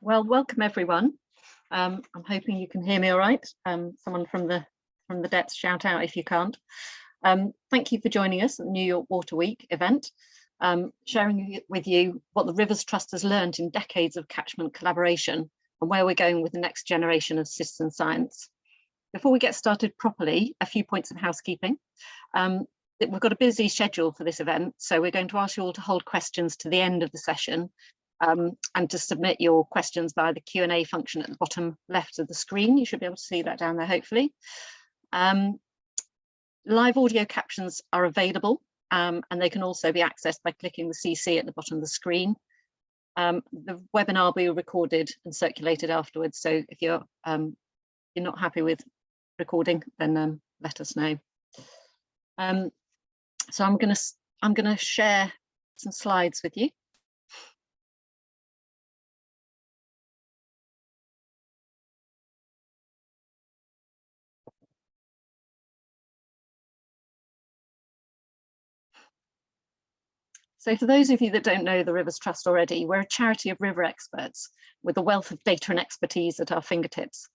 Well, welcome everyone. I'm hoping you can hear me all right. Someone from the depths shout out if you can't. Thank you for joining us at the New York Water Week event, sharing with you what the Rivers Trust has learned in decades of catchment collaboration and where we're going with the next generation of citizen science. Before we get started properly, a few points of housekeeping. We've got a busy schedule for this event, so we're going to ask you all to hold questions to the end of the session and to submit your questions via the Q&A function at the bottom left of the screen. You should be able to see that down there, hopefully. Live audio captions are available, and they can also be accessed by clicking the CC at the bottom of the screen. The webinar will be recorded and circulated afterwards, so if you're not happy with recording, then let us know. So I'm gonna share some slides with you. So for those of you that don't know the Rivers Trust already, we're a charity of river experts with a wealth of data and expertise at our fingertips.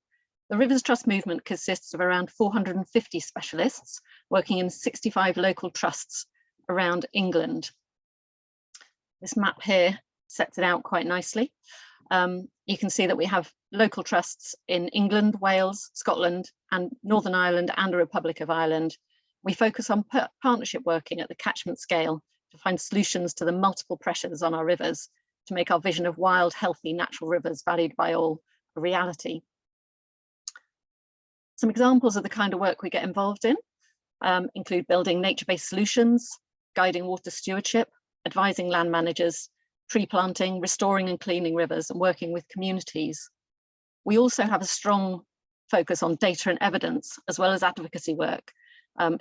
The Rivers Trust movement consists of around 450 specialists working in 65 local trusts around England. This map here sets it out quite nicely. You can see that we have local trusts in England, Wales, Scotland, and Northern Ireland and the Republic of Ireland. We focus on partnership working at the catchment scale to find solutions to the multiple pressures on our rivers to make our vision of wild, healthy, natural rivers valued by all a reality. Some examples of the kind of work we get involved in include building nature-based solutions, guiding water stewardship, advising land managers, tree planting, restoring and cleaning rivers, and working with communities. We also have a strong focus on data and evidence, as well as advocacy work,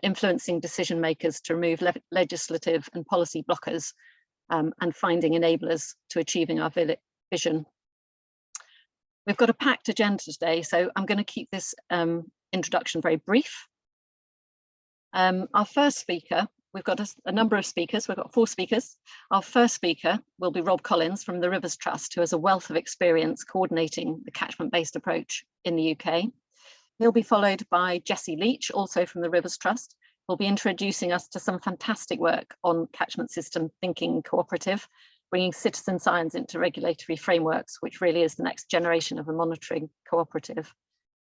influencing decision makers to remove legislative and policy blockers and finding enablers to achieving our vision. We've got a packed agenda today, so I'm going to keep this introduction very brief. Our first speaker, we've got a number of speakers, we've got 4 speakers. Our first speaker will be Rob Collins from the Rivers Trust, who has a wealth of experience coordinating the catchment-based approach in the UK. He'll be followed by Jessie Leach, also from the Rivers Trust, who'll be introducing us to some fantastic work on catchment system thinking cooperative, bringing citizen science into regulatory frameworks, which really is the next generation of a monitoring cooperative.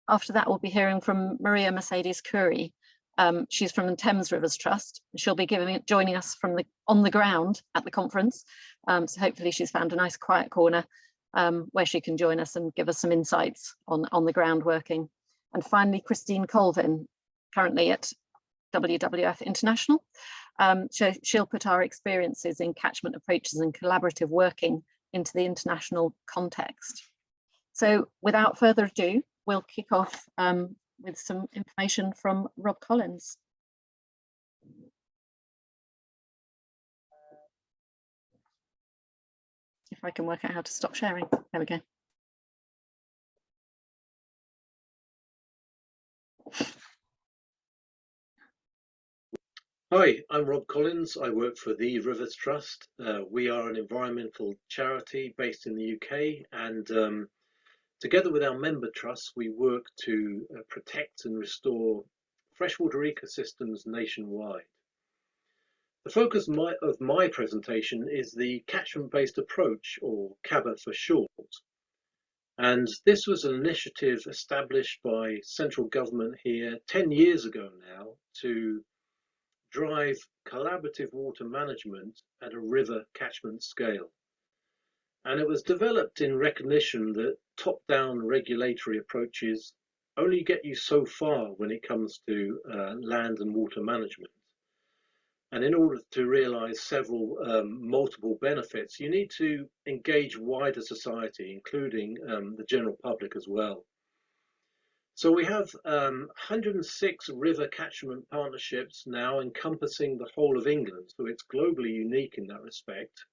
After that, we'll be hearing from Maria Mercedes Kuri. She's from the Thames Rivers Trust. She'll be joining us from on the ground at the conference. So hopefully she's found a nice quiet corner where she can join us and give us some insights on the ground working. And finally, Christine Colvin, currently at WWF International. She'll put our experiences in catchment approaches and collaborative working into the international context. So without further ado, we'll kick off with some information from Rob Collins. If I can work out how to stop sharing. There we go. Hi, I'm Rob Collins. I work for the Rivers Trust. We are an environmental charity based in the UK, and together with our member trusts, we work to protect and restore freshwater ecosystems nationwide. The focus of my presentation is the catchment-based approach, or CaBA for short. And this was an initiative established by central government here 10 years ago now to drive collaborative water management at a river catchment scale. And it was developed in recognition that top-down regulatory approaches only get you so far when it comes to land and water management. And in order to realize several multiple benefits, you need to engage wider society, including the general public as well. So we have 106 river catchment partnerships now encompassing the whole of England, so it's globally unique in that respect.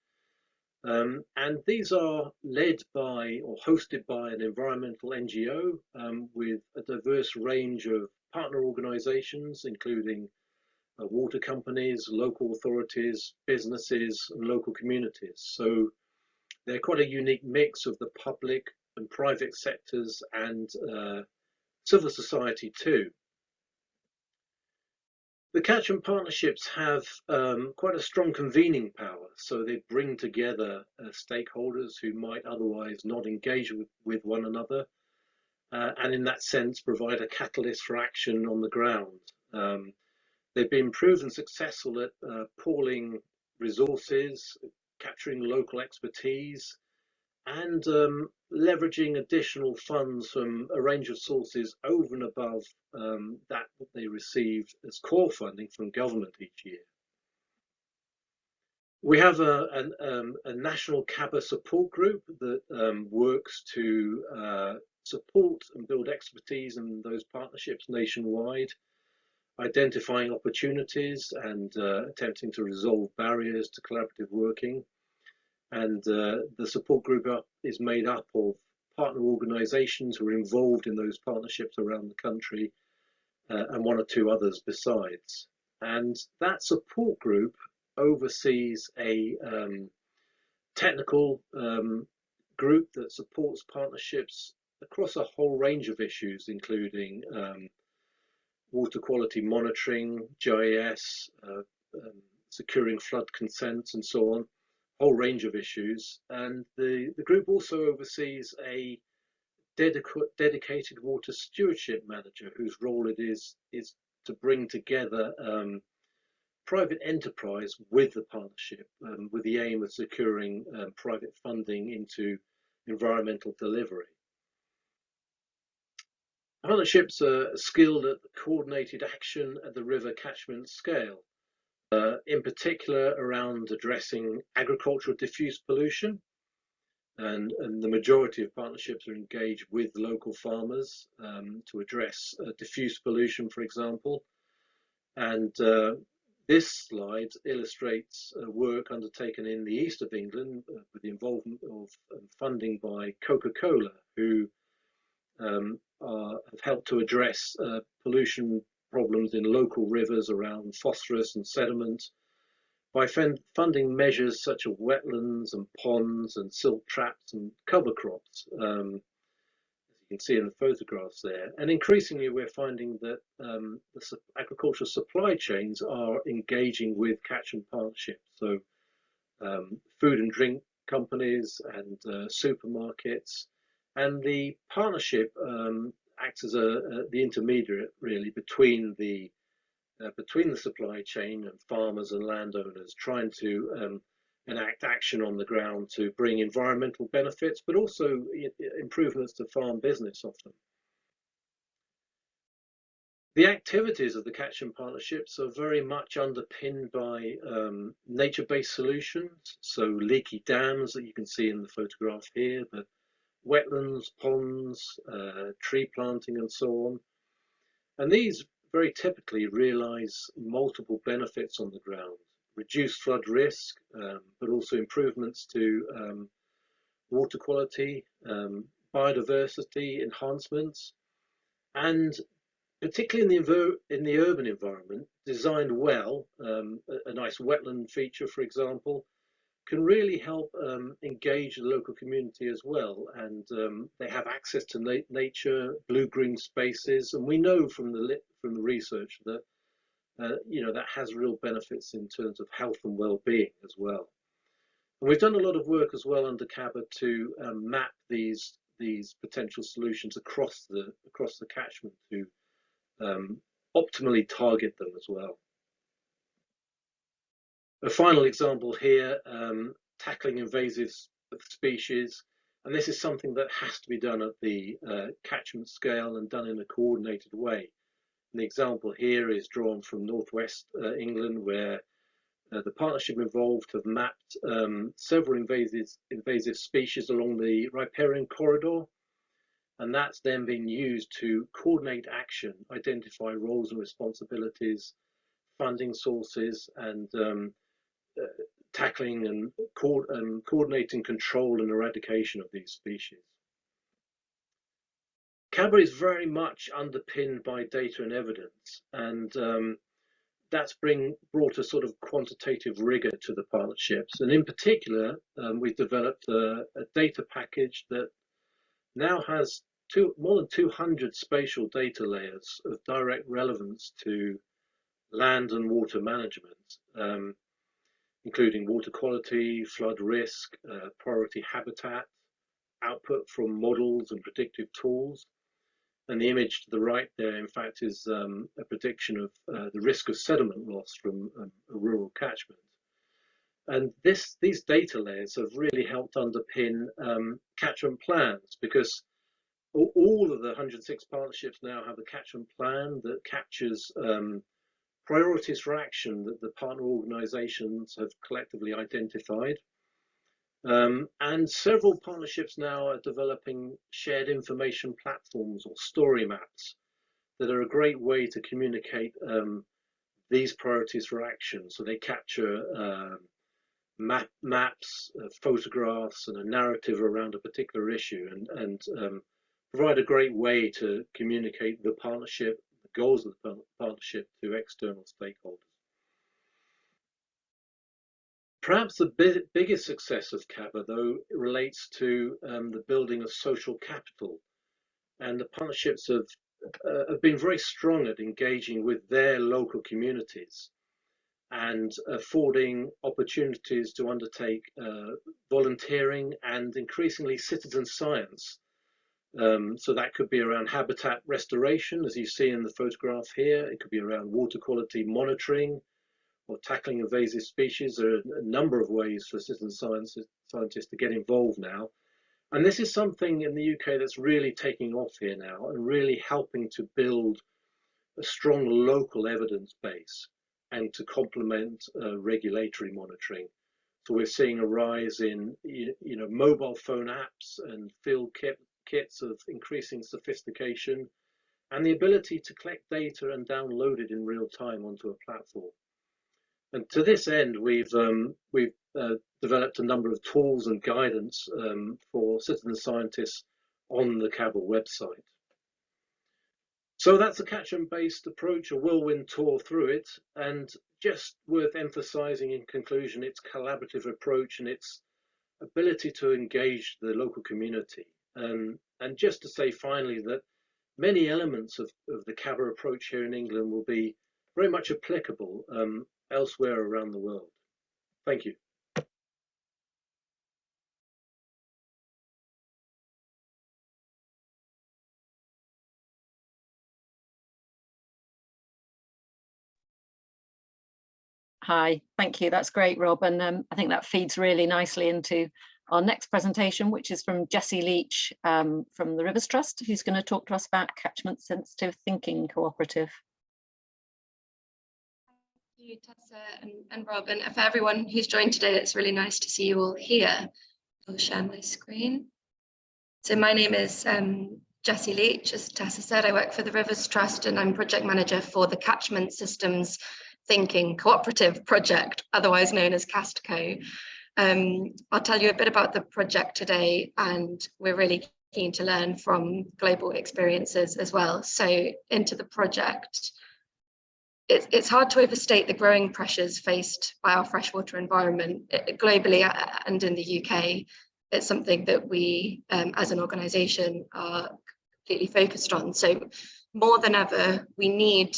And these are led by or hosted by an environmental NGO with a diverse range of partner organisations, including water companies, local authorities, businesses, and local communities. So They're quite a unique mix of the public and private sectors and civil society too. The catchment partnerships have quite a strong convening power, so they bring together stakeholders who might otherwise not engage with one another, and in that sense provide a catalyst for action on the ground. They've been proven successful at pooling resources, capturing local expertise, and leveraging additional funds from a range of sources over and above that they receive as core funding from government each year. We have a national CaBA support group that works to support and build expertise in those partnerships nationwide, identifying opportunities and attempting to resolve barriers to collaborative working. And the support group is made up of partner organisations who are involved in those partnerships around the country, and one or two others besides. And that support group oversees a technical group that supports partnerships across a whole range of issues, including water quality monitoring, GIS, securing flood consents, and so on. Whole range of issues. And the group also oversees a dedicated water stewardship manager, whose role it is to bring together private enterprise with the partnership, with the aim of securing private funding into environmental delivery. Partnerships are skilled at coordinated action at the river catchment scale, in particular around addressing agricultural diffuse pollution, and the majority of partnerships are engaged with local farmers to address diffuse pollution, for example. And this slide illustrates work undertaken in the east of England with the involvement of funding by Coca-Cola, who have helped to address pollution problems in local rivers around phosphorus and sediment by funding measures such as wetlands and ponds and silt traps and cover crops, as you can see in the photographs there. And increasingly we're finding that the agricultural supply chains are engaging with catchment partnerships. So food and drink companies and supermarkets, and the partnership acts as the intermediary really between the supply chain and farmers and landowners, trying to enact action on the ground to bring environmental benefits, but also improvements to farm business often. The activities of the catchment partnerships are very much underpinned by nature-based solutions, so leaky dams that you can see in the photograph here, but wetlands, ponds, tree planting and so on. And these very typically realise multiple benefits on the ground: reduced flood risk, but also improvements to water quality, biodiversity enhancements, and particularly in the urban environment, designed well, a nice wetland feature, for example, can really help engage the local community as well. And they have access to nature, blue-green spaces, and we know from the research that that has real benefits in terms of health and well-being as well. And we've done a lot of work as well under CaBA to map these potential solutions across the catchment to optimally target them as well. A final example here, tackling invasive species, and this is something that has to be done at the catchment scale and done in a coordinated way. And the example here is drawn from northwest England, where the partnership involved have mapped several invasive species along the riparian corridor, and that's then been used to coordinate action, identify roles and responsibilities, funding sources, and tackling and coordinating control and eradication of these species. CaBA is very much underpinned by data and evidence, and that's brought a sort of quantitative rigor to the partnerships. And in particular, we've developed a data package that now has more than 200 spatial data layers of direct relevance to land and water management, including water quality, flood risk, priority habitat, output from models and predictive tools. And the image to the right there, in fact, is a prediction of the risk of sediment loss from a rural catchment. And these data layers have really helped underpin catchment plans, because all of the 106 partnerships now have a catchment plan that captures priorities for action that the partner organisations have collectively identified. And several partnerships now are developing shared information platforms or story maps that are a great way to communicate these priorities for action. So they capture maps, photographs, and a narrative around a particular issue, and provide a great way to communicate the partnership, the goals of the partnership, to external stakeholders. Perhaps the biggest success of CaBA, though, relates to the building of social capital. And the partnerships have been very strong at engaging with their local communities and affording opportunities to undertake volunteering and increasingly citizen science. So that could be around habitat restoration, as you see in the photograph here. It could be around water quality monitoring, or tackling invasive species. There are a number of ways for citizen scientists to get involved now. And this is something in the UK that's really taking off here now and really helping to build a strong local evidence base and to complement regulatory monitoring. So we're seeing a rise in mobile phone apps and field kits of increasing sophistication, and the ability to collect data and download it in real time onto a platform. And to this end, we've developed a number of tools and guidance for citizen scientists on the CaBA website. So that's a catchment-based approach, a whirlwind tour through it, and just worth emphasising in conclusion its collaborative approach and its ability to engage the local community. And just to say finally that many elements of the CaBA approach here in England will be very much applicable elsewhere around the world. Thank you. Hi, thank you. That's great, Rob. And I think that feeds really nicely into our next presentation, which is from Jessie Leach from the Rivers Trust, who's going to talk to us about catchment sensitive thinking cooperative. Thank you, Tessa and Rob, and for everyone who's joined today, it's really nice to see you all here. I'll share my screen. So my name is Jessie Leach. As Tessa said, I work for the Rivers Trust and I'm project manager for the Catchment Systems Thinking Cooperative project, otherwise known as CaSTCo. I'll tell you a bit about the project today, and we're really keen to learn from global experiences as well. So into the project. It's hard to overstate the growing pressures faced by our freshwater environment globally and in the UK. It's something that we as an organisation are completely focused on. So more than ever, we need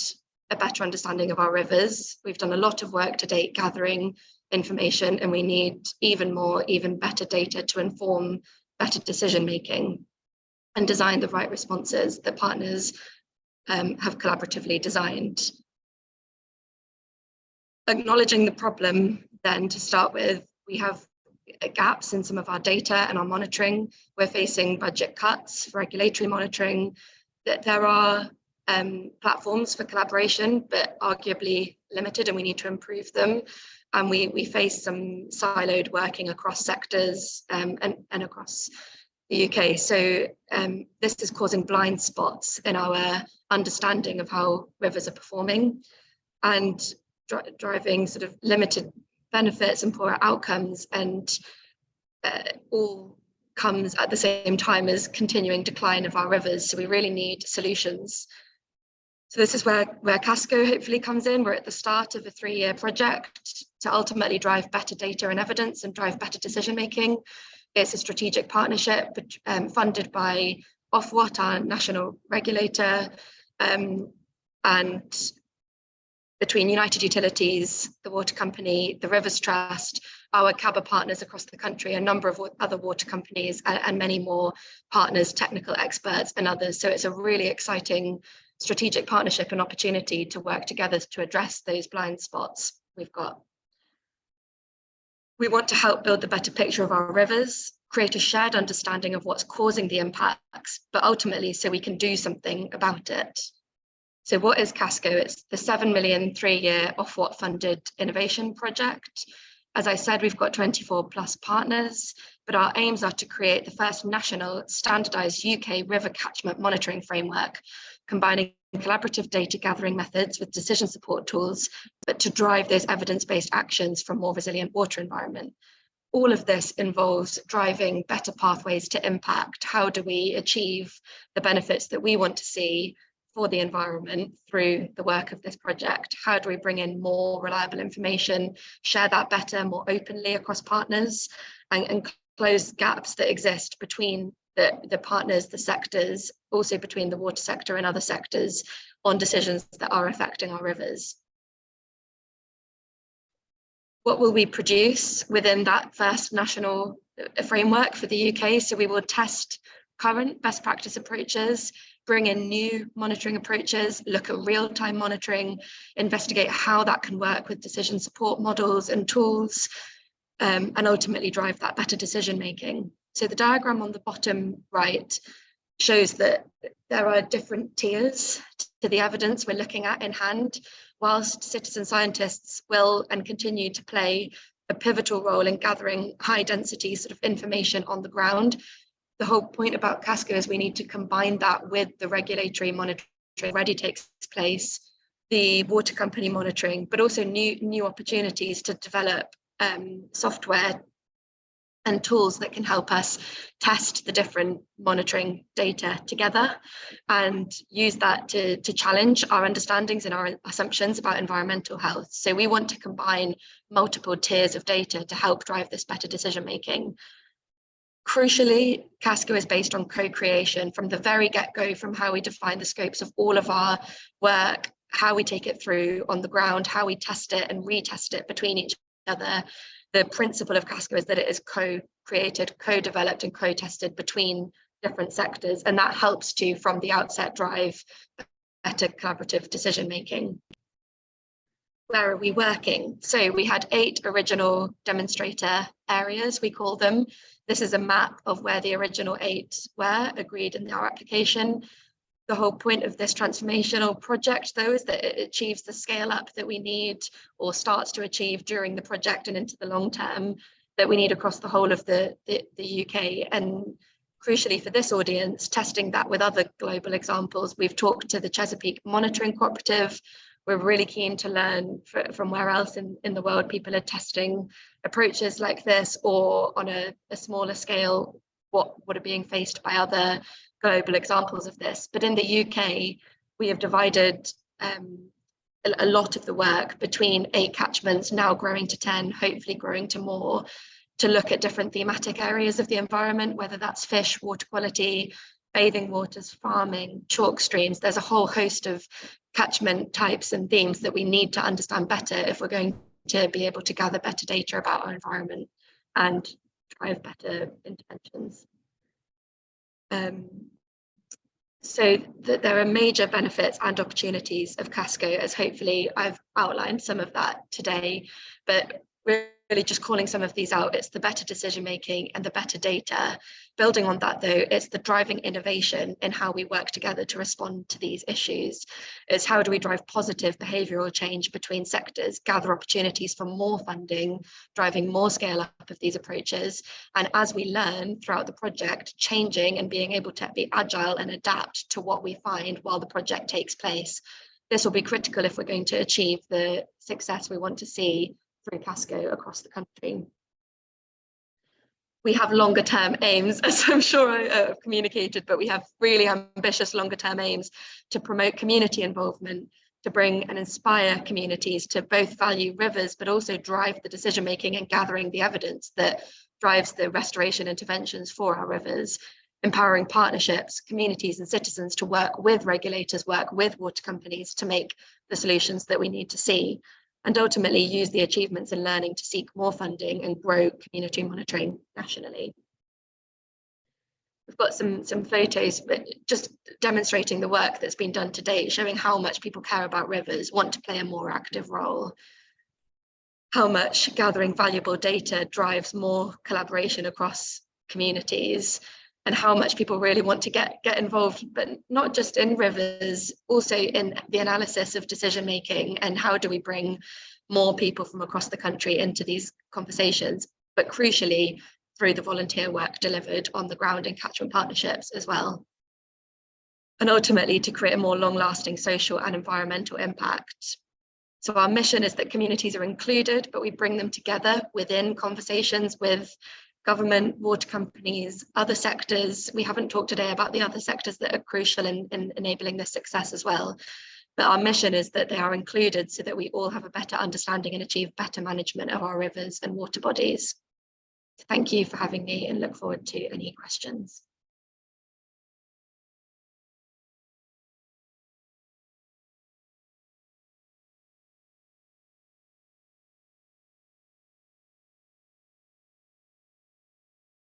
a better understanding of our rivers. We've done a lot of work to date gathering information, and we need even better data to inform better decision making and design the right responses that partners have collaboratively designed. Acknowledging the problem, then, to start with, we have gaps in some of our data and our monitoring. We're facing budget cuts for regulatory monitoring. That there are platforms for collaboration, but arguably limited, and we need to improve them. And we face some siloed working across sectors and across the UK. So this is causing blind spots in our understanding of how rivers are performing, and driving sort of limited benefits and poorer outcomes, and all comes at the same time as continuing decline of our rivers. So we really need solutions. So this is where CaSTCo hopefully comes in. We're at the start of a 3-year project to ultimately drive better data and evidence and drive better decision-making. It's a strategic partnership funded by Ofwat, our national regulator, and between United Utilities, the water company, the Rivers Trust, our CaBA partners across the country, a number of other water companies, and many more partners, technical experts and others. So it's a really exciting strategic partnership and opportunity to work together to address those blind spots we've got. We want to help build the better picture of our rivers, create a shared understanding of what's causing the impacts, but ultimately so we can do something about it. So what is CaSTCo? It's the 7 million 3-year Ofwat funded innovation project. As I said, we've got 24 plus partners, but our aims are to create the first national standardized UK river catchment monitoring framework, combining collaborative data gathering methods with decision support tools, but to drive those evidence-based actions for a more resilient water environment. All of this involves driving better pathways to impact. How do we achieve the benefits that we want to see for the environment through the work of this project? How do we bring in more reliable information, share that better, more openly across partners, and close gaps that exist between the partners, the sectors, also between the water sector and other sectors on decisions that are affecting our rivers? What will we produce within that first national framework for the UK? So we will test current best practice approaches, bring in new monitoring approaches, look at real-time monitoring, investigate how that can work with decision support models and tools, and ultimately drive that better decision-making. So the diagram on the bottom right shows that there are different tiers to the evidence we're looking at in hand, whilst citizen scientists will and continue to play a pivotal role in gathering high-density sort of information on the ground. The whole point about CaSTCo is we need to combine that with the regulatory monitoring already takes place, the water company monitoring, but also new opportunities to develop software and tools that can help us test the different monitoring data together and use that to challenge our understandings and our assumptions about environmental health. So we want to combine multiple tiers of data to help drive this better decision making. Crucially, CaSTCo is based on co-creation from the very get-go, from how we define the scopes of all of our work, how we take it through on the ground, how we test it and retest it between each other. The principle of CaSTCo is that it is co-created, co-developed and co-tested between different sectors, and that helps to, from the outset, drive better collaborative decision-making. Where are we working? So we had 8 original demonstrator areas, we call them. This is a map of where the original 8 were agreed in our application. The whole point of this transformational project, though, is that it achieves the scale up that we need, or starts to achieve during the project and into the long term, that we need across the whole of the UK. And crucially for this audience, testing that with other global examples. We've talked to the Chesapeake Monitoring Cooperative. We're really keen to learn from where else in the world people are testing approaches like this, or on a smaller scale, what are being faced by other global examples of this. But in the UK, we have divided a lot of the work between 8 catchments, now growing to 10, hopefully growing to more, to look at different thematic areas of the environment, whether that's fish, water quality, bathing waters, farming, chalk streams. There's a whole host of catchment types and themes that we need to understand better if we're going to be able to gather better data about our environment and drive better interventions. So there are major benefits and opportunities of CaSTCo, as hopefully I've outlined some of that today, but really just calling some of these out. It's the better decision making and the better data. Building on that, though, it's the driving innovation in how we work together to respond to these issues. It's how do we drive positive behavioural change between sectors, gather opportunities for more funding, driving more scale up of these approaches, and as we learn throughout the project, changing and being able to be agile and adapt to what we find while the project takes place. This will be critical if we're going to achieve the success we want to see through CaSTCo across the country. we have longer term aims, as I'm sure I've communicated, but we have really ambitious longer term aims to promote community involvement, to bring and inspire communities to both value rivers, but also drive the decision making and gathering the evidence that drives the restoration interventions for our rivers, empowering partnerships, communities and citizens to work with regulators, work with water companies to make the solutions that we need to see, and ultimately use the achievements in learning to seek more funding and grow community monitoring nationally. We've got some photos, but just demonstrating the work that's been done to date, showing how much people care about rivers, want to play a more active role, how much gathering valuable data drives more collaboration across communities, and how much people really want to get involved, but not just in rivers, also in the analysis of decision making, and how do we bring more people from across the country into these conversations, but crucially, through the volunteer work delivered on the ground in catchment partnerships as well. And ultimately to create a more long-lasting social and environmental impact. So our mission is that communities are included, but we bring them together within conversations with government, water companies, other sectors. We haven't talked today about the other sectors that are crucial in enabling this success as well. But our mission is that they are included so that we all have a better understanding and achieve better management of our rivers and water bodies. Thank you for having me and look forward to any questions.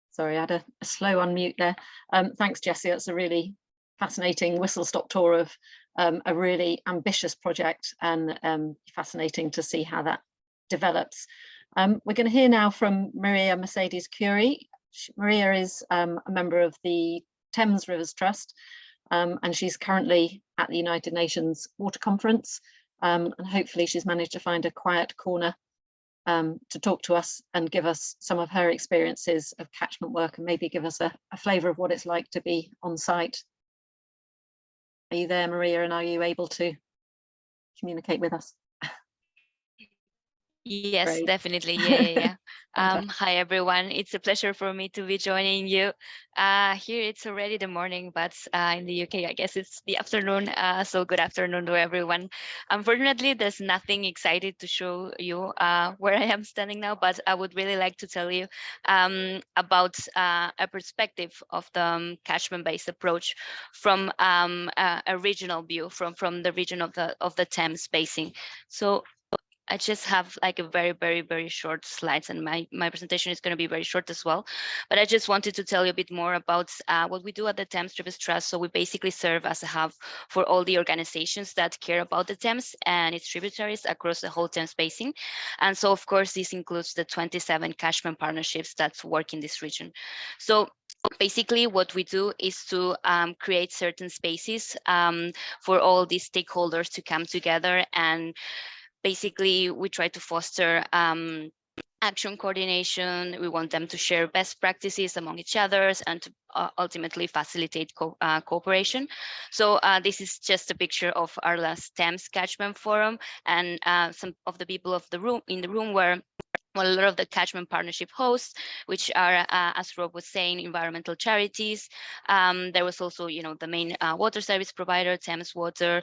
Sorry, I had a slow unmute there. Thanks, Jessie. That's a really fascinating whistle-stop tour of a really ambitious project, and fascinating to see how that develops. We're going to hear now from Maria Mercedes Kuri. Maria is a member of the Thames Rivers Trust, and she's currently at the United Nations Water Conference, and hopefully she's managed to find a quiet corner to talk to us and give us some of her experiences of catchment work, and maybe give us a flavour of what it's like to be on site. Are you there, Maria, and are you able to communicate with us? Yes, Great. definitely. Yeah. Hi, everyone. It's a pleasure for me to be joining you. Here it's already the morning, but in the UK, I guess it's the afternoon. So good afternoon to everyone. Unfortunately, there's nothing exciting to show you where I am standing now, but I would really like to tell you about a perspective of the catchment-based approach from a regional view, from the region of the Thames basin. So I just have like a very short slides, and my presentation is going to be very short as well. But I just wanted to tell you a bit more about what we do at the Thames Rivers Trust. So we basically serve as a hub for all the organizations that care about the Thames and its tributaries across the whole Thames basin. And so, of course, this includes the 27 catchment partnerships that work in this region. So basically what we do is to create certain spaces for all these stakeholders to come together, and basically, we try to foster action coordination. We want them to share best practices among each other and to ultimately facilitate cooperation. So this is just a picture of our last Thames Catchment Forum, and some of the people in the room were a lot of the catchment partnership hosts, which are, as Rob was saying, environmental charities. There was also, the main water service provider, Thames Water,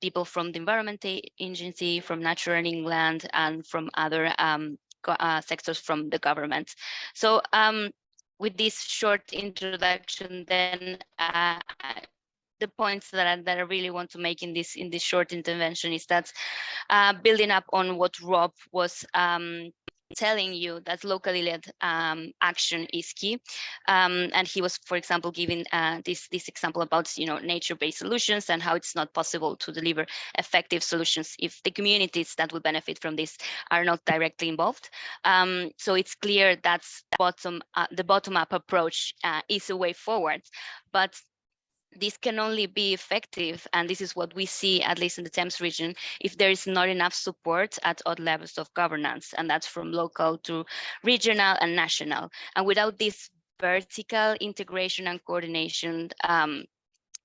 people from the Environment Agency, from Natural England, and from other sectors from the government. So with this short introduction, then the points that I really want to make in this short intervention is that building up on what Rob was telling you, that locally led action is key, and he was, for example, giving this example about nature-based solutions and how it's not possible to deliver effective solutions if the communities that will benefit from this are not directly involved. So it's clear that's the bottom-up approach is a way forward, but this can only be effective, and this is what we see, at least in the Thames region, if there is not enough support at all levels of governance, and that's from local to regional and national. And without this vertical integration and coordination,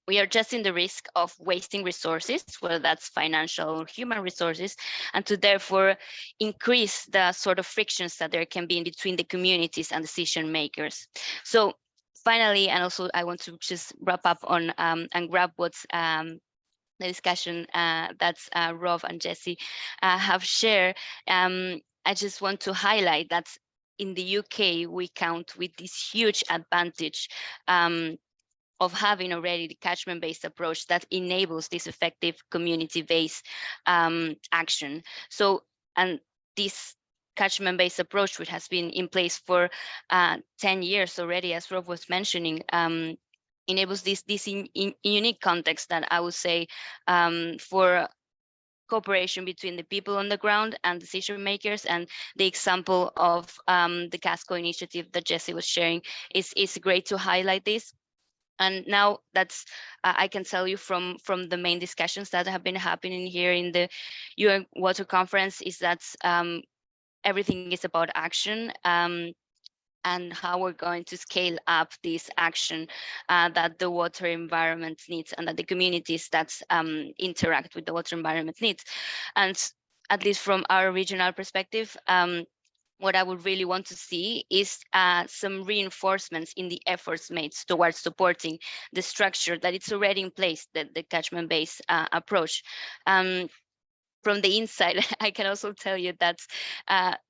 we are just in the risk of wasting resources, whether that's financial or human resources, and to therefore increase the sort of frictions that there can be in between the communities and decision makers. So finally, and also I want to just wrap up on and grab what's the discussion that Rob and Jessie have shared. I just want to highlight that in the UK, we count with this huge advantage of having already the catchment-based approach that enables this effective community-based action. So, and this catchment-based approach, which has been in place for 10 years already, as Rob was mentioning, enables this unique context that I would say for cooperation between the people on the ground and decision makers. And the example of the CaSTCo initiative that Jessie was sharing is great to highlight this. And now that's, I can tell you from the main discussions that have been happening here in the UN Water Conference is that everything is about action and how we're going to scale up this action that the water environment needs and that the communities that interact with the water environment needs. And at least from our regional perspective, what I would really want to see is some reinforcements in the efforts made towards supporting the structure that it's already in place, the catchment-based approach. From the inside, I can also tell you that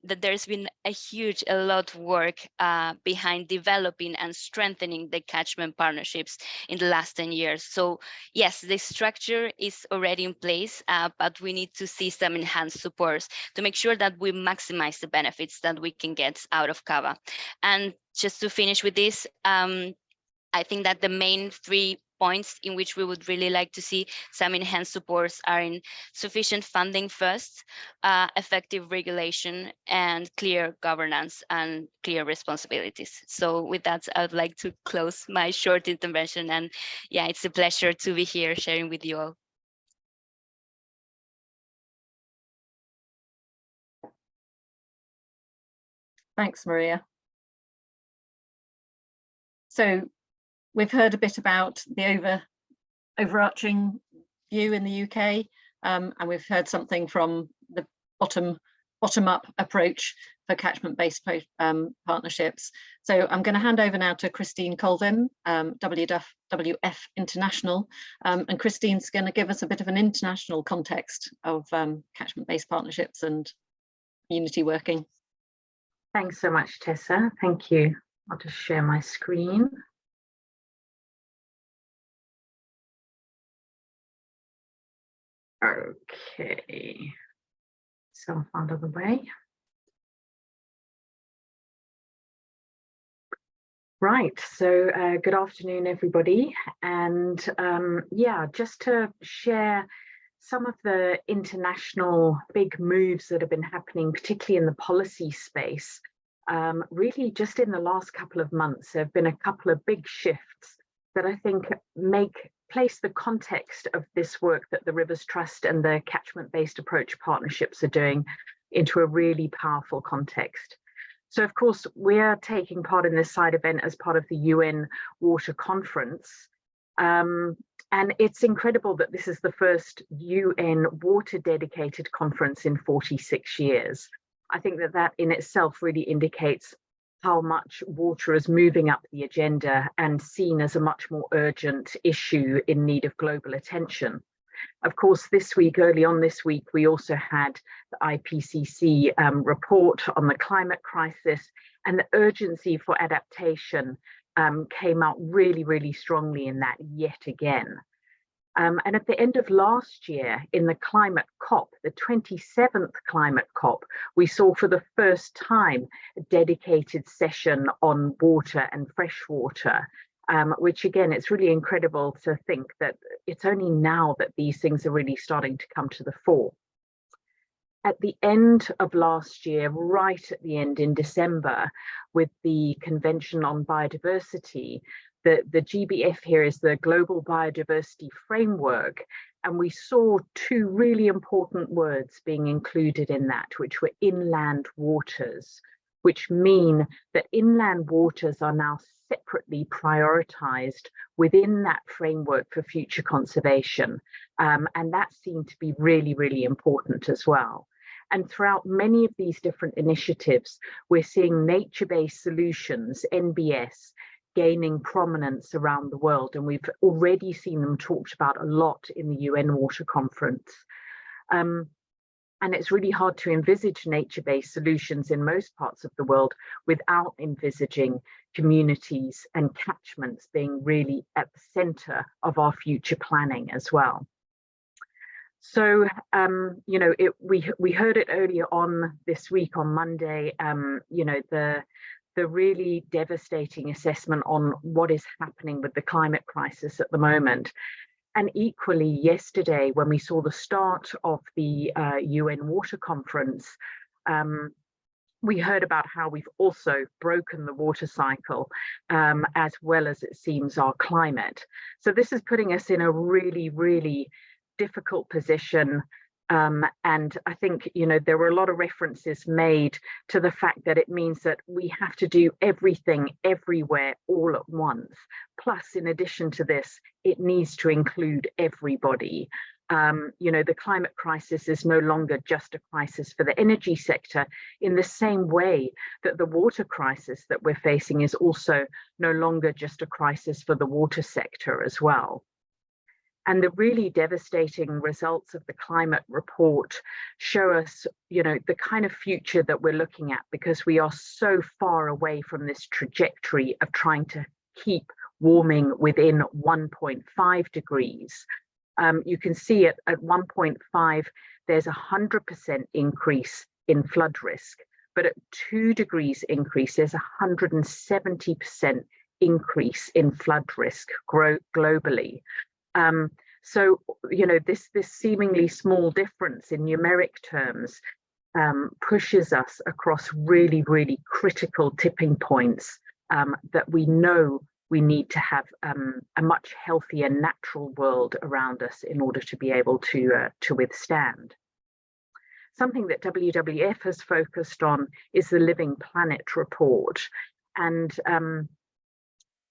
there's been a lot of work behind developing and strengthening the catchment partnerships in the last 10 years. So yes, the structure is already in place, but we need to see some enhanced supports to make sure that we maximize the benefits that we can get out of CaBA. And just to finish with this, I think that the main 3 points in which we would really like to see some enhanced supports are in sufficient funding first, effective regulation, and clear governance and clear responsibilities. So with that, I would like to close my short intervention. And yeah, it's a pleasure to be here sharing with you all. Thanks, Maria. So we've heard a bit about the overarching view in the UK, and we've heard something from the bottom-up approach for catchment-based partnerships. So I'm going to hand over now to Christine Colvin, WWF International, and Christine's going to give us a bit of an international context of catchment-based partnerships and community working. Thanks so much, Tessa. Thank you. I'll just share my screen. Okay, so out of the way. Right, so good afternoon, everybody. And yeah, just to share some of the international big moves that have been happening, particularly in the policy space. Really just in the last couple of months, there have been a couple of big shifts that I think place the context of this work that the Rivers Trust and the catchment-based approach partnerships are doing into a really powerful context. So of course, we're taking part in this side event as part of the UN Water Conference. And it's incredible that this is the first UN water dedicated conference in 46 years. I think that that in itself really indicates how much water is moving up the agenda and seen as a much more urgent issue in need of global attention. Of course, this week, early on this week, we also had the IPCC report on the climate crisis, and the urgency for adaptation came out really, really strongly in that yet again. And at the end of last year, in the climate COP, the 27th climate COP, we saw for the first time a dedicated session on water and fresh water, which again, it's really incredible to think that it's only now that these things are really starting to come to the fore. At the end of last year, right at the end in December, with the Convention on Biodiversity, the GBF here is the Global Biodiversity Framework, and we saw two really important words being included in that, which were inland waters, which mean that inland waters are now separately prioritized within that framework for future conservation. And that seemed to be really, really important as well. And throughout many of these different initiatives, we're seeing nature-based solutions, NBS, gaining prominence around the world. And we've already seen them talked about a lot in the UN Water Conference. And it's really hard to envisage nature-based solutions in most parts of the world without envisaging communities and catchments being really at the center of our future planning as well. So, you know, we heard it earlier on this week on Monday, you know, the really devastating assessment on what is happening with the climate crisis at the moment. And equally, yesterday, when we saw the start of the UN Water Conference, we heard about how we've also broken the water cycle, as well as, it seems, our climate. So this is putting us in a really, really difficult position. And I think, you know, there were a lot of references made to the fact that it means that we have to do everything everywhere all at once. Plus, in addition to this, it needs to include everybody. You know, the climate crisis is no longer just a crisis for the energy sector, in the same way that the water crisis that we're facing is also no longer just a crisis for the water sector as well. And the really devastating results of the climate report show us, you know, the kind of future that we're looking at, because we are so far away from this trajectory of trying to keep warming within 1.5 degrees. You can see at 1.5, there's a 100% increase in flood risk, but at 2 degrees increase, there's a 170% increase in flood risk globally. So, you know, this seemingly small difference in numeric terms pushes us across really, really critical tipping points that we know we need to have a much healthier natural world around us in order to be able to withstand. Something that WWF has focused on is the Living Planet report. And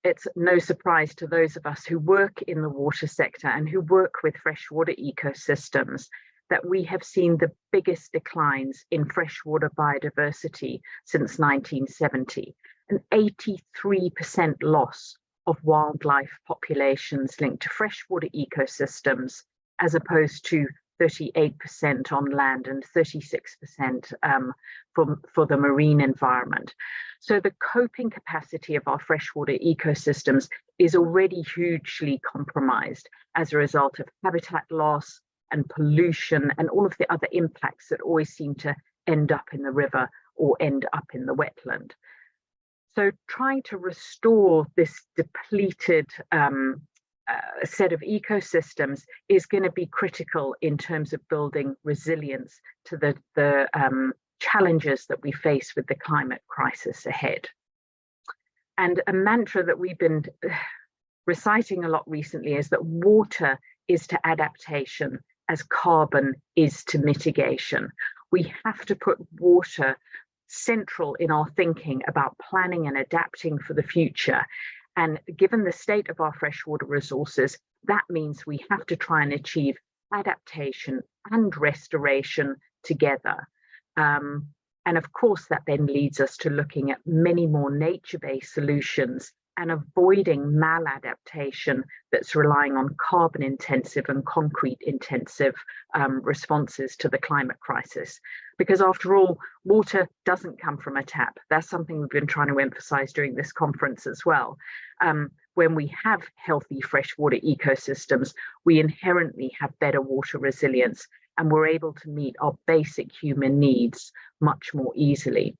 it's no surprise to those of us who work in the water sector and who work with freshwater ecosystems that we have seen the biggest declines in freshwater biodiversity since 1970, an 83% loss of wildlife populations linked to freshwater ecosystems, as opposed to 38% on land and 36% for the marine environment. So the coping capacity of our freshwater ecosystems is already hugely compromised as a result of habitat loss and pollution and all of the other impacts that always seem to end up in the river or end up in the wetland. So trying to restore this depleted set of ecosystems is going to be critical in terms of building resilience to the challenges that we face with the climate crisis ahead. And a mantra that we've been reciting a lot recently is that water is to adaptation as carbon is to mitigation. We have to put water central in our thinking about planning and adapting for the future. And given the state of our freshwater resources, that means we have to try and achieve adaptation and restoration together. And of course, that then leads us to looking at many more nature-based solutions and avoiding maladaptation that's relying on carbon-intensive and concrete-intensive responses to the climate crisis. Because after all, water doesn't come from a tap. That's something we've been trying to emphasize during this conference as well. When we have healthy freshwater ecosystems, we inherently have better water resilience, and we're able to meet our basic human needs much more easily.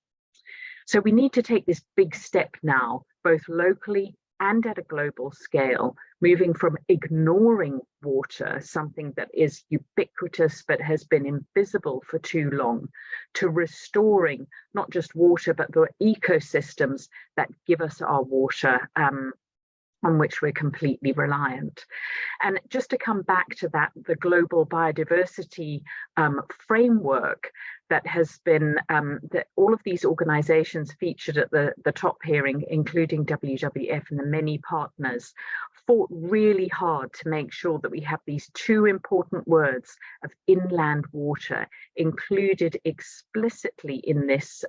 So we need to take this big step now, both locally and at a global scale, moving from ignoring water, something that is ubiquitous but has been invisible for too long, to restoring not just water, but the ecosystems that give us our water, on which we're completely reliant. And just to come back to that, the global biodiversity framework, that has been, that all of these organizations featured at the top hearing, including WWF and the many partners, fought really hard to make sure that we have these two important words of inland water included explicitly in this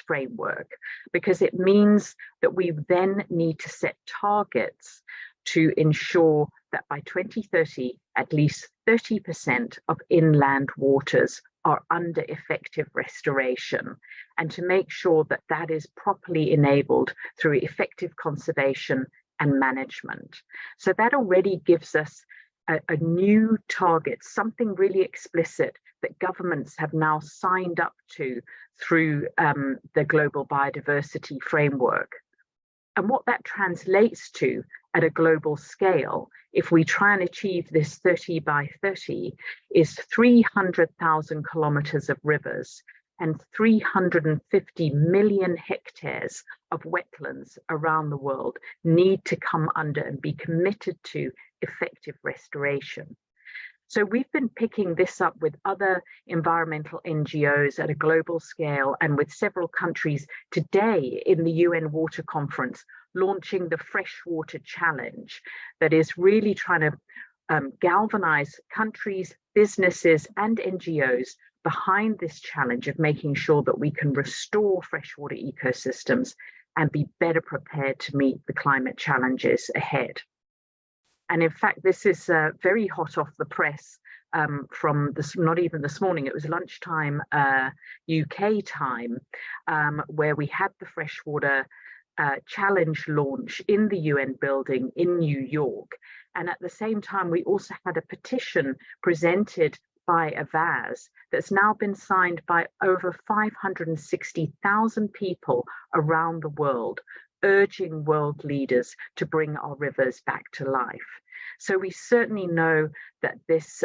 framework, because it means that we then need to set targets to ensure that by 2030, at least 30% of inland waters are under effective restoration, and to make sure that that is properly enabled through effective conservation and management. So that already gives us a new target, something really explicit that governments have now signed up to through the Global Biodiversity Framework. And what that translates to at a global scale, if we try and achieve this 30 by 30, is 300,000 kilometers of rivers and 350 million hectares of wetlands around the world need to come under and be committed to effective restoration. So we've been picking this up with other environmental NGOs at a global scale and with several countries today in the UN Water Conference, launching the Freshwater Challenge that is really trying to galvanize countries, businesses and NGOs behind this challenge of making sure that we can restore freshwater ecosystems and be better prepared to meet the climate challenges ahead. And in fact, this is very hot off the press from this, not even this morning, it was lunchtime UK time, where we had the Freshwater Challenge launch in the UN building in New York. And at the same time, we also had a petition presented by Avaz that's now been signed by over 560,000 people around the world, urging world leaders to bring our rivers back to life. So we certainly know that this,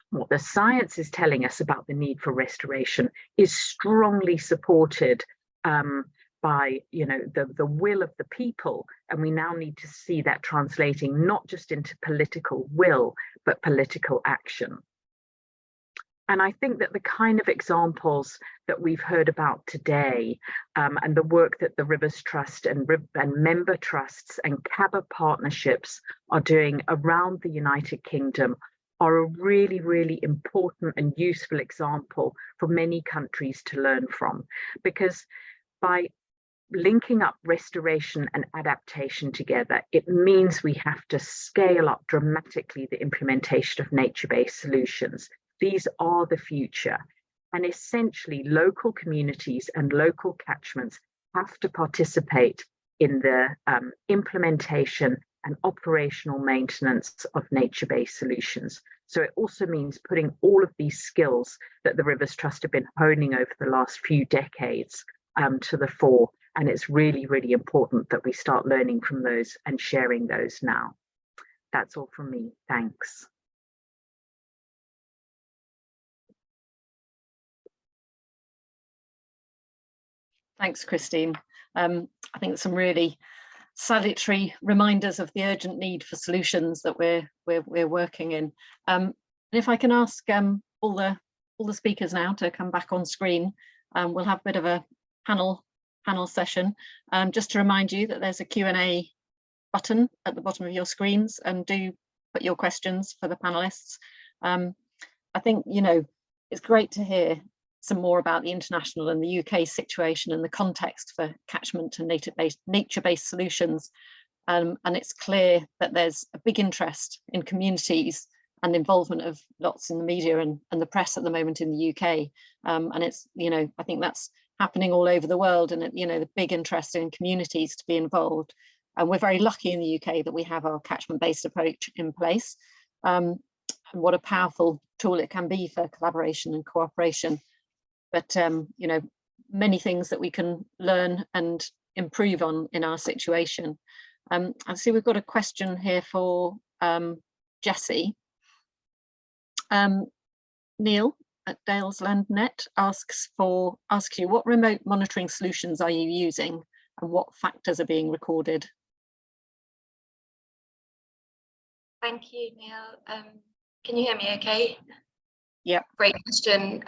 what the science is telling us about the need for restoration is strongly supported by, you know, the will of the people, and we now need to see that translating not just into political will, but political action. And I think that the kind of examples that we've heard about today and the work that the Rivers Trust and member trusts and CaBA partnerships are doing around the United Kingdom are a really, really important and useful example for many countries to learn from. Because by linking up restoration and adaptation together, it means we have to scale up dramatically the implementation of nature-based solutions. These are the future, and essentially local communities and local catchments have to participate in the implementation and operational maintenance of nature-based solutions. So it also means putting all of these skills that the Rivers Trust have been honing over the last few decades to the fore. And it's really, really important that we start learning from those and sharing those now. That's all from me. Thanks. Thanks, Christine. I think some really salutary reminders of the urgent need for solutions that we're working in. And if I can ask all the speakers now to come back on screen, we'll have a bit of a panel session. Just to remind you that there's a Q&A button at the bottom of your screens, and do put your questions for the panelists. I think, you know, it's great to hear some more about the international and the UK situation and the context for catchment and nature-based solutions. And it's clear that there's a big interest in communities and involvement of lots in the media and the press at the moment in the UK. And it's, you know, I think that's happening all over the world, and, you know, the big interest in communities to be involved. And we're very lucky in the UK that we have our catchment-based approach in place. And what a powerful tool it can be for collaboration and cooperation. But, you know, many things that we can learn and improve on in our situation. I see we've got a question here for Jessie. Neil at Dales Landnet asks you, what remote monitoring solutions are you using and what factors are being recorded? Thank you, Neil. Can you hear me okay? Yeah. Great question.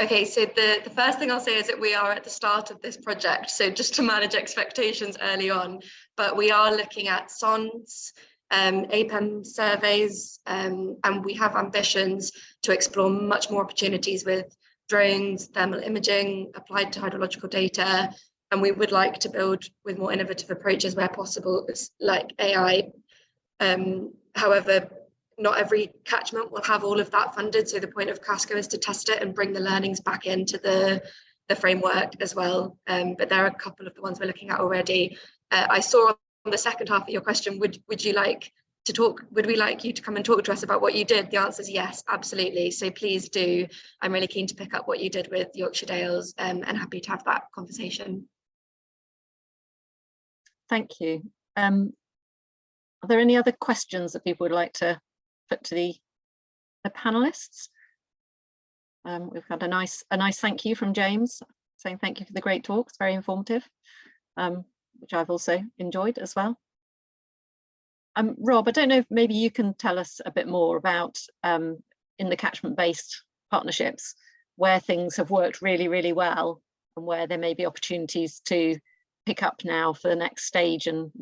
Okay, so the first thing I'll say is that we are at the start of this project, so just to manage expectations early on, but we are looking at sondes, APEM surveys, and we have ambitions to explore much more opportunities with drones, thermal imaging, applied to hydrological data, and we would like to build with more innovative approaches where possible, like AI. However, not every catchment will have all of that funded. So the point of CaSTCo is to test it and bring the learnings back into the framework as well. But there are a couple of the ones we're looking at already. I saw on the second half of your question, would you like to talk, would we like you to come and talk to us about what you did? The answer is yes, absolutely. So please do. I'm really keen to pick up what you did with Yorkshire Dales and happy to have that conversation. Thank you. Are there any other questions that people would like to put to the panelists? We've had a nice thank you from James saying thank you for the great talks, very informative, which I've also enjoyed as well. Rob, I don't know if maybe you can tell us a bit more about in the catchment-based partnerships where things have worked really, really well and where there may be opportunities to pick up now for the next stage and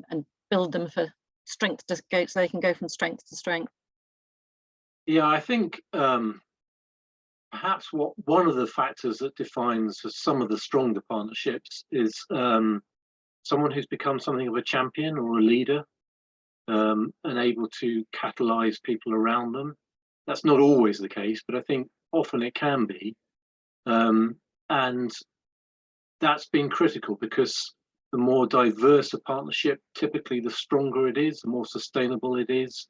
build them for strength to go, so they can go from strength to strength. Yeah, I think perhaps one of the factors that defines some of the stronger partnerships is someone who's become something of a champion or a leader, and able to catalyze people around them. That's not always the case, but I think often it can be. And that's been critical because the more diverse a partnership, typically the stronger it is, the more sustainable it is,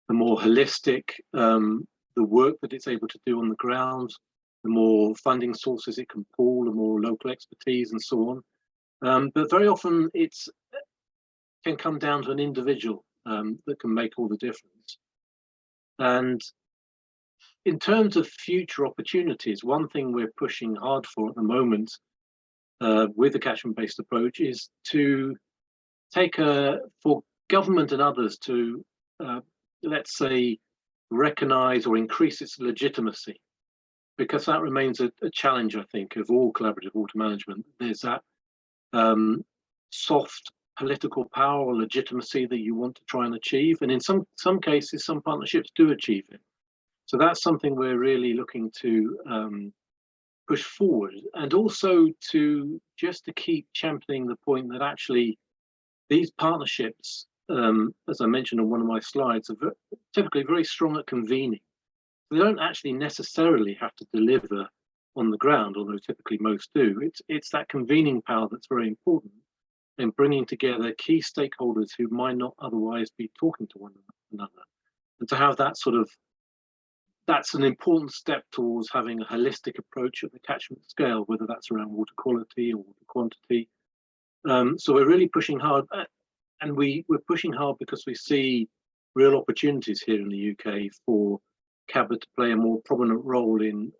the more holistic the work that it's able to do on the ground, the more funding sources it can pull, the more local expertise and so on. But very often it can come down to an individual that can make all the difference. And in terms of future opportunities, one thing we're pushing hard for at the moment with the catchment-based approach is to take for government and others to, let's say, recognize or increase its legitimacy, because that remains a challenge, I think, of all collaborative water management. There's that soft political power or legitimacy that you want to try and achieve, and in some cases, some partnerships do achieve it. So that's something we're really looking to push forward, and also to keep championing the point that actually these partnerships, as I mentioned on one of my slides, are typically very strong at convening. They don't actually necessarily have to deliver on the ground, although typically most do. It's that convening power that's very important in bringing together key stakeholders who might not otherwise be talking to one another. And to have that that's an important step towards having a holistic approach at the catchment scale, whether that's around water quality or water quantity. So we're really pushing hard, and we're pushing hard because we see real opportunities here in the UK for CaBA to play a more prominent role in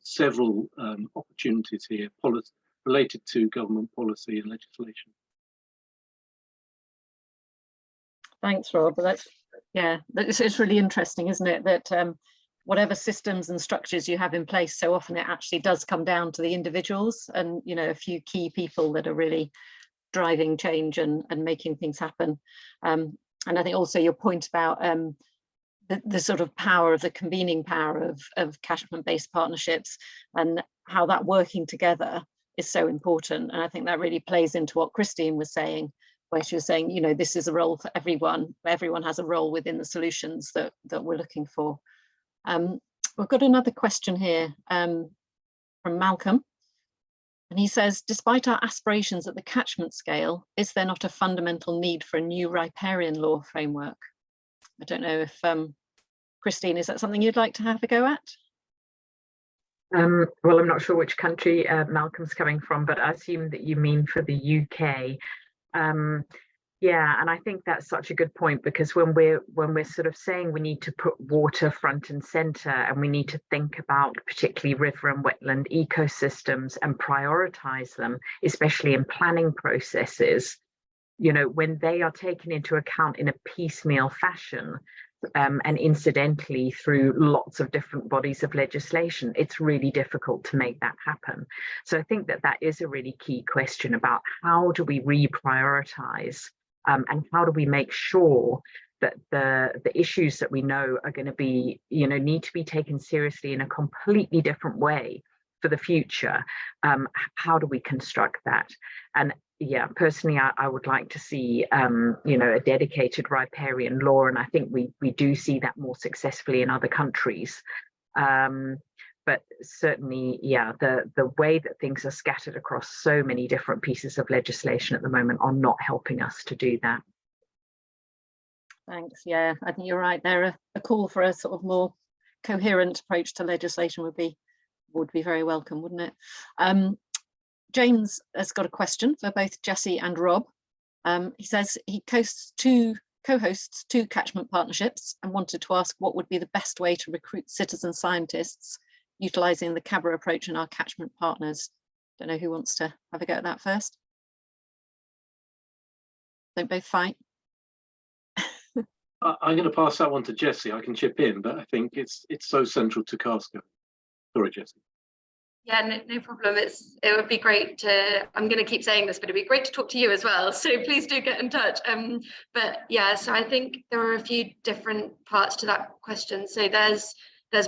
several opportunities here, related to government policy and legislation. Thanks, Rob. It's really interesting, isn't it, that whatever systems and structures you have in place, so often it actually does come down to the individuals and, you know, a few key people that are really driving change and making things happen. And I think also your point about the sort of power of the convening power of catchment-based partnerships and how that working together is so important. And I think that really plays into what Christine was saying, where she was saying, you know, this is a role for everyone. Everyone has a role within the solutions that we're looking for. We've got another question here from Malcolm. And he says, despite our aspirations at the catchment scale, is there not a fundamental need for a new riparian law framework? I don't know if, Christine, is that something you'd like to have a go at? Well, I'm not sure which country Malcolm's coming from, but I assume that you mean for the UK. Yeah, and I think that's such a good point, because when we're sort of saying we need to put water front and center, and we need to think about particularly river and wetland ecosystems and prioritize them, especially in planning processes, you know, when they are taken into account in a piecemeal fashion, and incidentally through lots of different bodies of legislation, it's really difficult to make that happen. So I think that that is a really key question about how do we reprioritize and how do we make sure that the issues that we know are going to be, need to be taken seriously in a completely different way for the future. How do we construct that? And yeah, personally, I would like to see, a dedicated riparian law, and I think we do see that more successfully in other countries. But certainly, yeah, the way that things are scattered across so many different pieces of legislation at the moment are not helping us to do that. Thanks. Yeah, I think you're right there. A call for a sort of more coherent approach to legislation would be very welcome, wouldn't it? James has got a question for both Jessie and Rob. He says he co-hosts two catchment partnerships and wanted to ask what would be the best way to recruit citizen scientists utilising the CaBA approach in our catchment partners. Don't know who wants to have a go at that first. Don't both fight. I'm going to pass that one to Jessie. I can chip in, but I think it's so central to CaSTCo. Sorry, Jessie. Yeah, no problem. It would be great to, I'm going to keep saying this, but it'd be great to talk to you as well. So please do get in touch. But yeah, so I think there are a few different parts to that question. So there's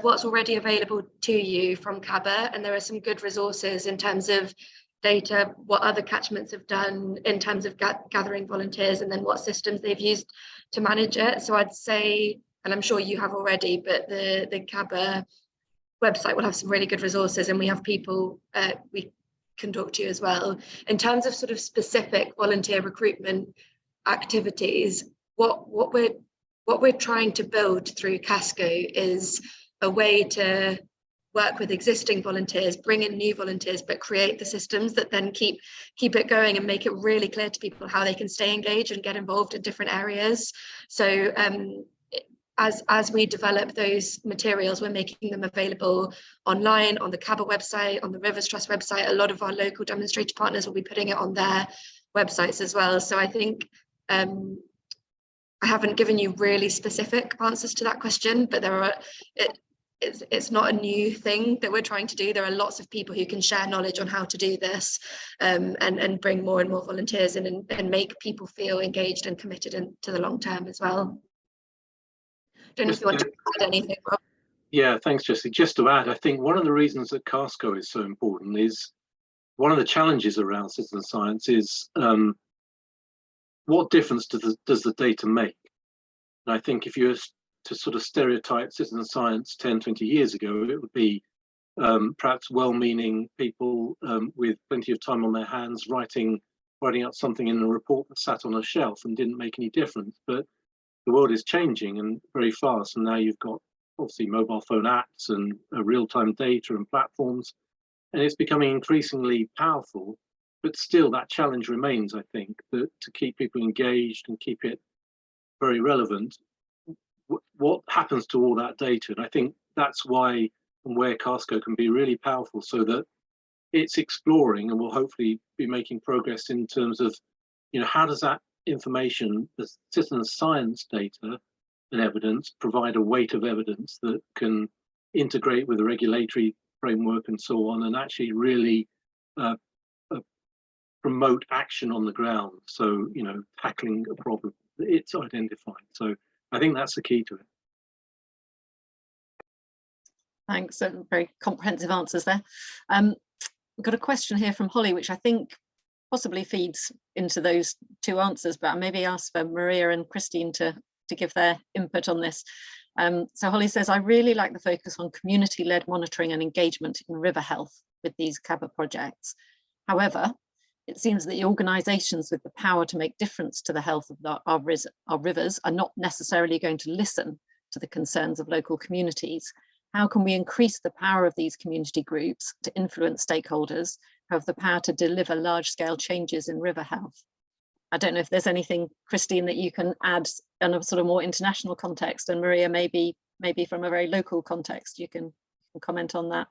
what's already available to you from CaBA, and there are some good resources in terms of data, what other catchments have done in terms of gathering volunteers, and then what systems they've used to manage it. So I'd say, and I'm sure you have already, but the CaBA website will have some really good resources, and we have people we can talk to as well. In terms of sort of specific volunteer recruitment activities, what we're trying to build through CaSTCo is a way to work with existing volunteers, bring in new volunteers, but create the systems that then keep it going and make it really clear to people how they can stay engaged and get involved in different areas. So as we develop those materials, we're making them available online, on the CaBA website, on the Rivers Trust website. A lot of our local demonstrator partners will be putting it on their websites as well. So I think I haven't given you really specific answers to that question, but it's not a new thing that we're trying to do. There are lots of people who can share knowledge on how to do this, and bring more and more volunteers in and make people feel engaged and committed to the long term as well. Don't know if you want to add anything, Rob. Yeah, thanks, Jessie. Just to add, I think one of the reasons that CaSTCo is so important is one of the challenges around citizen science is what difference does the data make? And I think if you were to sort of stereotype citizen science 10, 20 years ago, it would be perhaps well-meaning people with plenty of time on their hands writing out something in a report that sat on a shelf and didn't make any difference. But the world is changing and very fast, and now you've got obviously mobile phone apps and real-time data and platforms, and it's becoming increasingly powerful. But still, that challenge remains, I think, that to keep people engaged and keep it very relevant. What happens to all that data? And I think that's why and where CaSTCo can be really powerful, so that it's exploring and will hopefully be making progress in terms of, how does that information, the citizen science data and evidence, provide a weight of evidence that can integrate with the regulatory framework and so on, and actually really promote action on the ground. So, tackling a problem that it's identified. So I think that's the key to it. Thanks, very comprehensive answers there. We've got a question here from Holly, which I think possibly feeds into those two answers, but I maybe ask for Maria and Christine to give their input on this. So Holly says, I really like the focus on community-led monitoring and engagement in river health with these CaBA projects. However, it seems that the organisations with the power to make difference to the health of our rivers are not necessarily going to listen to the concerns of local communities. How can we increase the power of these community groups to influence stakeholders who have the power to deliver large-scale changes in river health? I don't know if there's anything, Christine, that you can add in a sort of more international context, and Maria, maybe from a very local context, you can comment on that.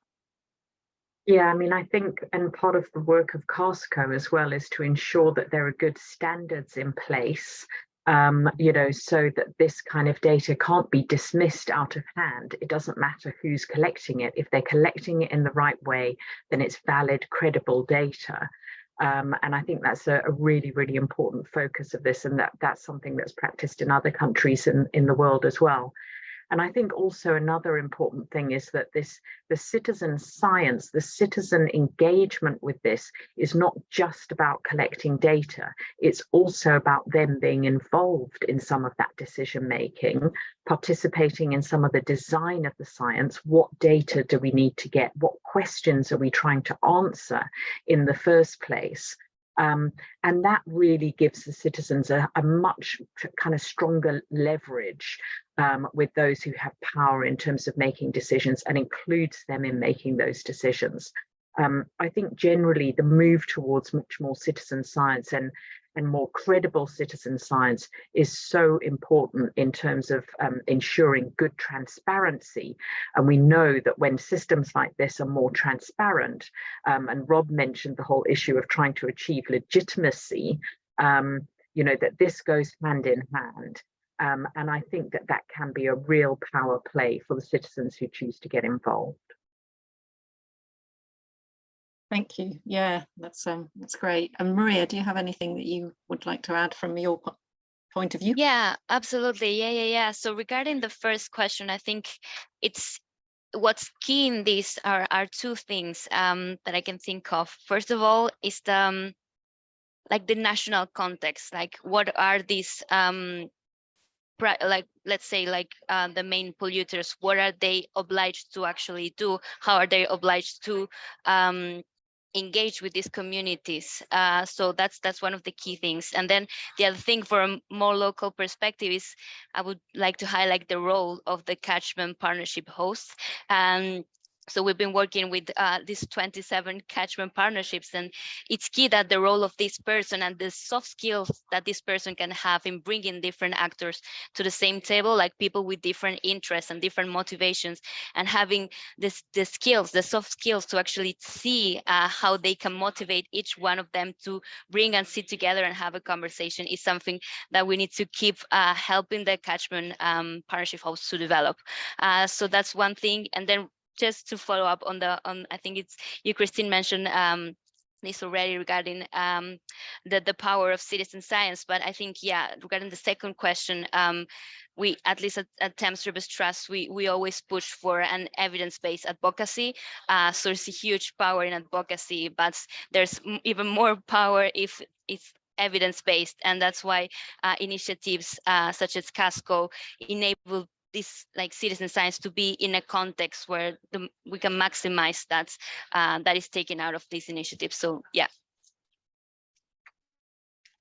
Yeah, I mean, I think, and part of the work of CaSTCo as well is to ensure that there are good standards in place you know, so that this kind of data can't be dismissed out of hand. It doesn't matter who's collecting it. If they're collecting it in the right way, then it's valid, credible data. And I think that's a really, really important focus of this, and that's something that's practiced in other countries in the world as well. And I think also another important thing is that the citizen science, the citizen engagement with this is not just about collecting data. It's also about them being involved in some of that decision making, participating in some of the design of the science. What data do we need to get? What questions are we trying to answer in the first place? And that really gives the citizens a much kind of stronger leverage with those who have power in terms of making decisions, and includes them in making those decisions. I think generally the move towards much more citizen science and more credible citizen science is so important in terms of ensuring good transparency. And we know that when systems like this are more transparent, and Rob mentioned the whole issue of trying to achieve legitimacy, you know, that this goes hand in hand. And I think that can be a real power play for the citizens who choose to get involved. Thank you. Yeah, that's great. And Maria, do you have anything that you would like to add from your point of view? Yeah, absolutely. Yeah. So regarding the first question, I think what's key in this are two things that I can think of. First of all, is the like the national context. Like, what are these like, let's say, like the main polluters, what are they obliged to actually do? How are they obliged to engage with these communities? So that's one of the key things. And then the other thing, for a more local perspective, is I would like to highlight the role of the catchment partnership hosts. So we've been working with these 27 catchment partnerships, and it's key that the role of this person and the soft skills that this person can have in bringing different actors to the same table, like people with different interests and different motivations, and having the skills, the soft skills to actually see how they can motivate each one of them to bring and sit together and have a conversation, is something that we need to keep helping the catchment partnership hosts to develop. So that's one thing. And then just to follow up on I think it's you, Christine, mentioned this already regarding the power of citizen science. But I think, yeah, regarding the second question, we, at least at Thames Rivers Trust, we always push for an evidence-based advocacy. So there's a huge power in advocacy, but there's even more power if it's evidence-based. And that's why initiatives such as CaSTCo enable this, like, citizen science to be in a context where we can maximize that is taken out of these initiatives. So yeah.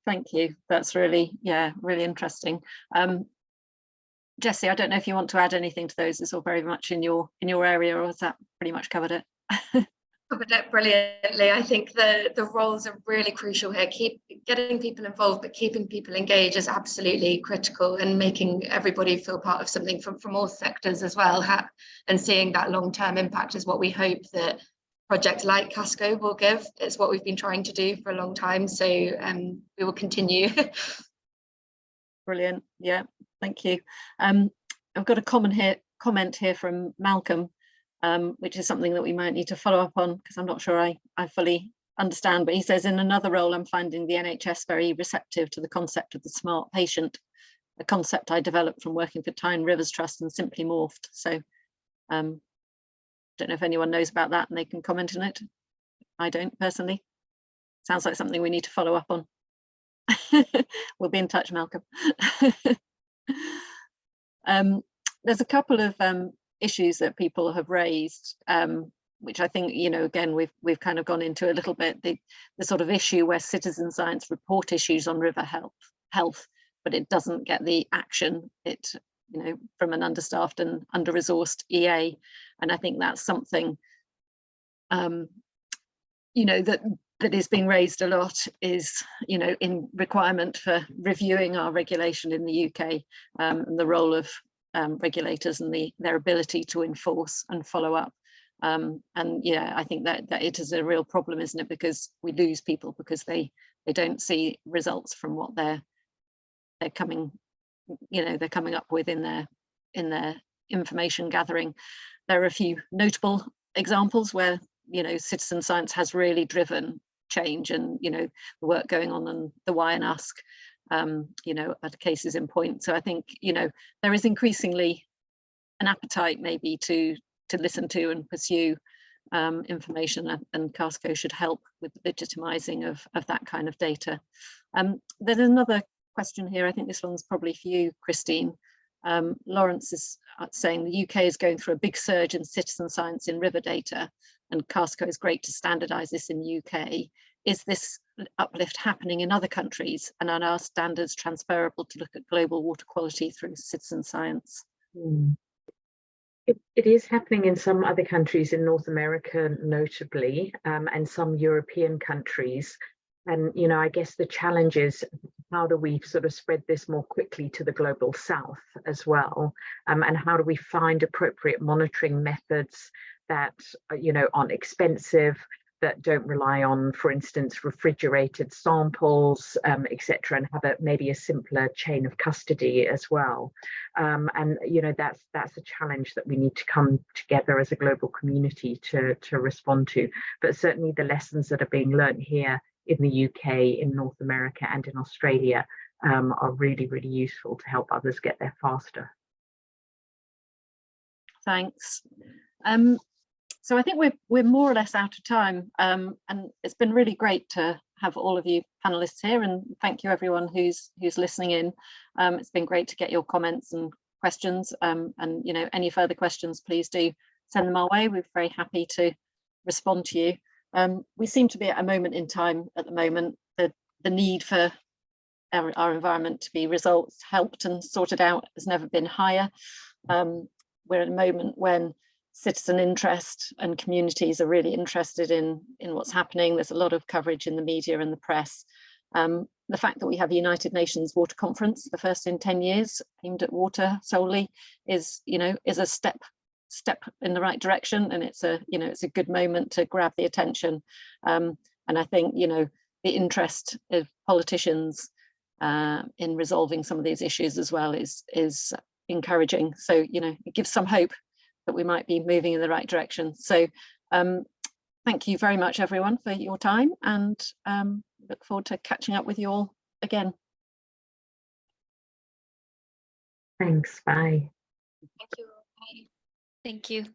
Thank you. That's really, yeah, really interesting. Jessie, I don't know if you want to add anything to those. It's all very much in your area, or has that pretty much covered it? Covered it brilliantly. I think the roles are really crucial here. Keep getting people involved, but keeping people engaged is absolutely critical, and making everybody feel part of something from all sectors as well. And seeing that long-term impact is what we hope that projects like CaSTCo will give. It's what we've been trying to do for a long time. So we will continue. Brilliant. Yeah, thank you. I've got a comment here from Malcolm, which is something that we might need to follow up on, because I'm not sure I fully understand. But he says, in another role, I'm finding the NHS very receptive to the concept of the smart patient, a concept I developed from working for Thames Rivers Trust and simply morphed. So don't know if anyone knows about that and they can comment on it. I don't personally. Sounds like something we need to follow up on. We'll be in touch, Malcolm. There's a couple of issues that people have raised, which I think, you know, again, we've kind of gone into a little bit, the sort of issue where citizen science report issues on river health, but it doesn't get the action it, you know, from an understaffed and under-resourced EA. And I think that's something, you know, that is being raised a lot, is, you know, in requirement for reviewing our regulation in the UK, and the role of regulators and their ability to enforce and follow up. And yeah, I think that it is a real problem, isn't it? Because we lose people because they don't see results from what they're they're coming, they're coming up with in their information gathering. There are a few notable examples where citizen science has really driven change, and the work going on the Why and Ask are cases in point. So I think there is increasingly an appetite maybe to listen to and pursue information, and CaSTCo should help with legitimizing of that kind of data. There's another question here. I think this one's probably for you, Christine. Lawrence is saying the UK is going through a big surge in citizen science in river data, and CaSTCo is great to standardise this in the UK. Is this uplift happening in other countries, and are our standards transferable to look at global water quality through citizen science? It is happening in some other countries, in North America notably, and some European countries. And, I guess the challenge is, how do we sort of spread this more quickly to the global south as well? And how do we find appropriate monitoring methods that, aren't expensive, that don't rely on, for instance, refrigerated samples, etc., and have maybe a simpler chain of custody as well. And that's a challenge that we need to come together as a global community to respond to. But certainly the lessons that are being learned here in the UK, in North America, and in Australia are really, really useful to help others get there faster. Thanks. So I think we're more or less out of time, and it's been really great to have all of you panelists here, and thank you everyone who's listening in. It's been great to get your comments and questions, and any further questions, please do send them our way. We're very happy to respond to you. We seem to be at a moment in time at the moment that the need for our environment to be helped and sorted out has never been higher. We're at a moment when citizen interest and communities are really interested in what's happening. There's a lot of coverage in the media and the press. The fact that we have a United Nations Water Conference, the first in 10 years, aimed at water solely, is a step in the right direction, and it's a good moment to grab the attention. And I think the interest of politicians in resolving some of these issues as well is encouraging. So it gives some hope that we might be moving in the right direction. So thank you very much everyone for your time, and look forward to catching up with you all again. Thanks, bye. Thank you. Bye. Thank you.